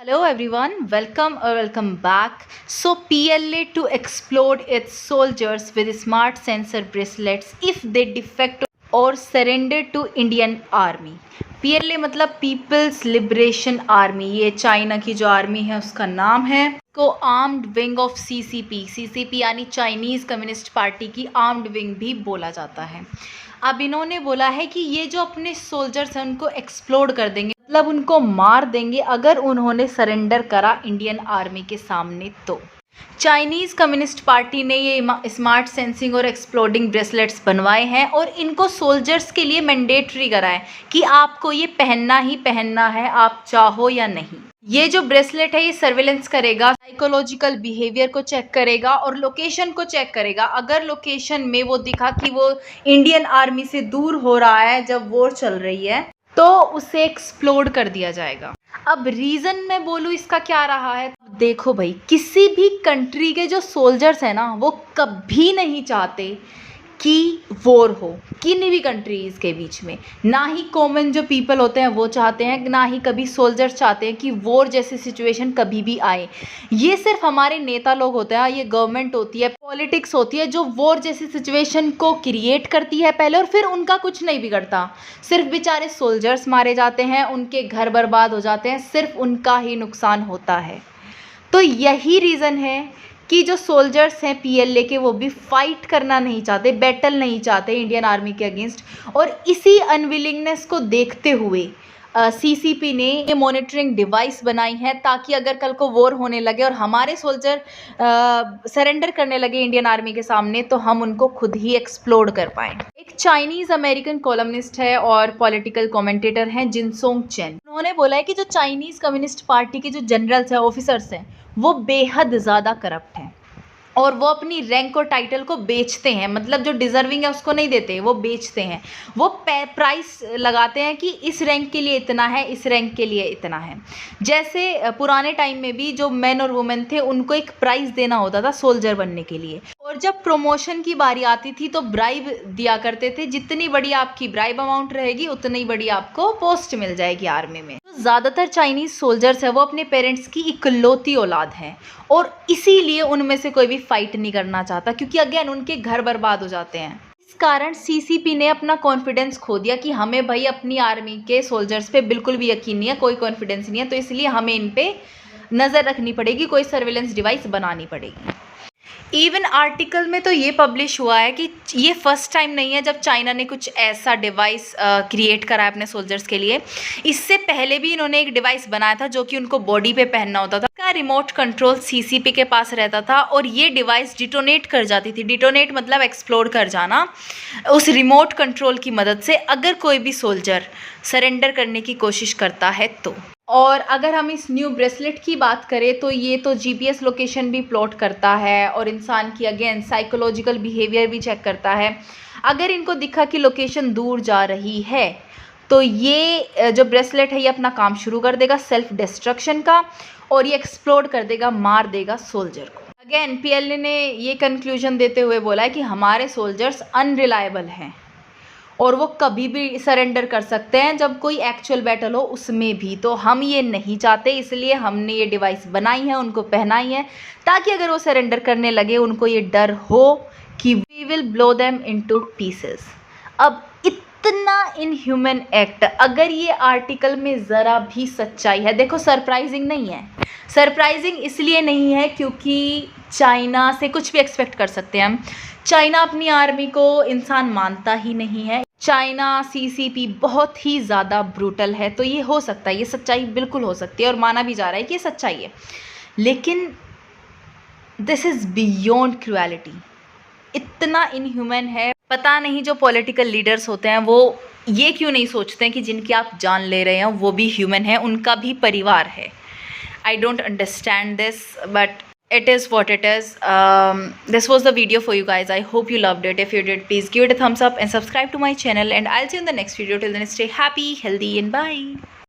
Hello everyone, welcome back. So PLA to explode its soldiers with smart sensor bracelets if they defect or surrender to Indian Army. PLA मतलब peoples liberation army, ये China की जो army है उसका नाम है। को armed wing of CCP यानी चाइनीज़ कम्युनिस्ट पार्टी की आर्म्ड विंग भी बोला जाता है। अब इन्होंने बोला है कि ये जो अपने सोल्जर्स हैं उनको एक्सप्लोड कर देंगे, मतलब उनको मार देंगे अगर उन्होंने सरेंडर करा इंडियन आर्मी के सामने। तो चाइनीज़ कम्युनिस्ट पार्टी ने ये स्मार्ट सेंसिंग और एक्सप्लोडिंग ब्रेसलेट्स बनवाए हैं और इनको सोल्जर्स के लिए मैंडेटरी करा है कि आपको ये पहनना ही पहनना है, आप चाहो या नहीं। ये जो ब्रेसलेट है ये सर्वेलेंस करेगा, साइकोलॉजिकल बिहेवियर को चेक करेगा और लोकेशन को चेक करेगा। अगर लोकेशन में वो दिखा कि वो इंडियन आर्मी से दूर हो रहा है जब वॉर चल रही है तो उसे एक्सप्लोड कर दिया जाएगा। अब रीज़न मैं बोलूँ इसका क्या रहा है, देखो भाई, किसी भी कंट्री के जो सोल्जर्स हैं ना वो कभी नहीं चाहते कि वॉर हो, किन्हीं भी कंट्रीज़ के बीच में। ना ही कॉमन जो पीपल होते हैं वो चाहते हैं, ना ही कभी सोल्जर्स चाहते हैं कि वॉर जैसी सिचुएशन कभी भी आए। ये सिर्फ हमारे नेता लोग होते हैं, ये गवर्नमेंट होती है, पॉलिटिक्स होती है जो वॉर जैसी सिचुएशन को क्रिएट करती है पहले और फिर उनका कुछ नहीं बिगड़ता। सिर्फ बेचारे सोल्जर्स मारे जाते हैं, उनके घर बर्बाद हो जाते हैं, सिर्फ उनका ही नुकसान होता है। तो यही रीज़न है कि जो सोल्जर्स हैं पीएलए के वो भी फाइट करना नहीं चाहते, बैटल नहीं चाहते इंडियन आर्मी के अगेंस्ट। और इसी अनविलिंगनेस को देखते हुए सीसीपी ने ये मॉनिटरिंग डिवाइस बनाई है ताकि अगर कल को वॉर होने लगे और हमारे सोल्जर सरेंडर करने लगे इंडियन आर्मी के सामने तो हम उनको खुद ही एक्सप्लोड कर पाएँ। एक चाइनीज़ अमेरिकन कॉलमनिस्ट है और पॉलिटिकल कमेंटेटर हैं जिनसोंग चेन। उन्होंने बोला है कि जो चाइनीज़ कम्युनिस्ट पार्टी के जो जनरल्स हैं, ऑफिसर्स हैं, वो बेहद ज़्यादा करप्ट हैं और वो अपनी रैंक और टाइटल को बेचते हैं, मतलब जो डिज़र्विंग है उसको नहीं देते, वो बेचते हैं। वो प्राइस लगाते हैं कि इस रैंक के लिए इतना है, इस रैंक के लिए इतना है। जैसे पुराने टाइम में भी जो मैन और वुमेन थे उनको एक प्राइस देना होता था सोल्जर बनने के लिए, और जब प्रमोशन की बारी आती थी तो ब्राइब दिया करते थे। जितनी बड़ी आपकी ब्राइब अमाउंट रहेगी उतनी बड़ी आपको पोस्ट मिल जाएगी आर्मी में। तो ज़्यादातर चाइनीज़ सोल्जर्स है वो अपने पेरेंट्स की इकलौती औलाद हैं और इसीलिए उनमें से कोई भी फाइट नहीं करना चाहता, क्योंकि अगेन उनके घर बर्बाद हो जाते हैं। इस कारण सीसीपी ने अपना कॉन्फिडेंस खो दिया कि हमें भाई अपनी आर्मी के सोल्जर्स पे बिल्कुल भी यकीन नहीं है, कोई कॉन्फिडेंस नहीं है, तो इसलिए हमें इन पे नज़र रखनी पड़ेगी, कोई सर्वेलेंस डिवाइस बनानी पड़ेगी। इवन आर्टिकल में तो ये पब्लिश हुआ है कि ये फर्स्ट टाइम नहीं है जब चाइना ने कुछ ऐसा डिवाइस क्रिएट करा है अपने सोल्जर्स के लिए। इससे पहले भी इन्होंने एक डिवाइस बनाया था जो कि उनको बॉडी पे पहनना होता था। का रिमोट कंट्रोल सीसीपी के पास रहता था और ये डिवाइस डिटोनेट कर जाती थी। डिटोनेट मतलब एक्सप्लोड कर जाना। उस रिमोट कंट्रोल की मदद से अगर कोई भी सोल्जर सरेंडर करने की कोशिश करता है तो। और अगर हम इस न्यू ब्रेसलेट की बात करें तो ये तो जीपीएस लोकेशन भी प्लॉट करता है और इंसान की अगेन साइकोलॉजिकल बिहेवियर भी चेक करता है। अगर इनको दिखा कि लोकेशन दूर जा रही है तो ये जो ब्रेसलेट है ये अपना काम शुरू कर देगा सेल्फ डिस्ट्रक्शन का और ये एक्सप्लोड कर देगा, मार देगा सोल्जर को। अगेन पीएलए ने ये कंक्लूजन देते हुए बोला है कि हमारे सोल्जर्स अनरिलायबल हैं और वो कभी भी सरेंडर कर सकते हैं जब कोई एक्चुअल बैटल हो उसमें भी। तो हम ये नहीं चाहते, इसलिए हमने ये डिवाइस बनाई है, उनको पहनाई है ताकि अगर वो सरेंडर करने लगे उनको ये डर हो कि we will blow them into pieces. अब इतना इनह्यूमन एक्ट, अगर ये आर्टिकल में ज़रा भी सच्चाई है, देखो सरप्राइजिंग नहीं है। सरप्राइजिंग इसलिए नहीं है क्योंकि चाइना से कुछ भी एक्सपेक्ट कर सकते हैं हम। चाइना अपनी आर्मी को इंसान मानता ही नहीं है। चाइना सीसीपी बहुत ही ज़्यादा ब्रूटल है, तो ये हो सकता है, ये सच्चाई बिल्कुल हो सकती है और माना भी जा रहा है कि ये सच्चाई है। लेकिन दिस इज़ बियॉन्ड क्रुएलिटी, इतना इनह्यूमन है। पता नहीं जो पॉलिटिकल लीडर्स होते हैं वो ये क्यों नहीं सोचते हैं कि जिनकी आप जान ले रहे हैं वो भी ह्यूमन है, उनका भी परिवार है। I don't understand this, but it is what it is. This was the video for you guys. I hope you loved it. If you did, please give it a thumbs up and subscribe to my channel, and I'll see you in the next video. Till then, stay happy, healthy, and bye.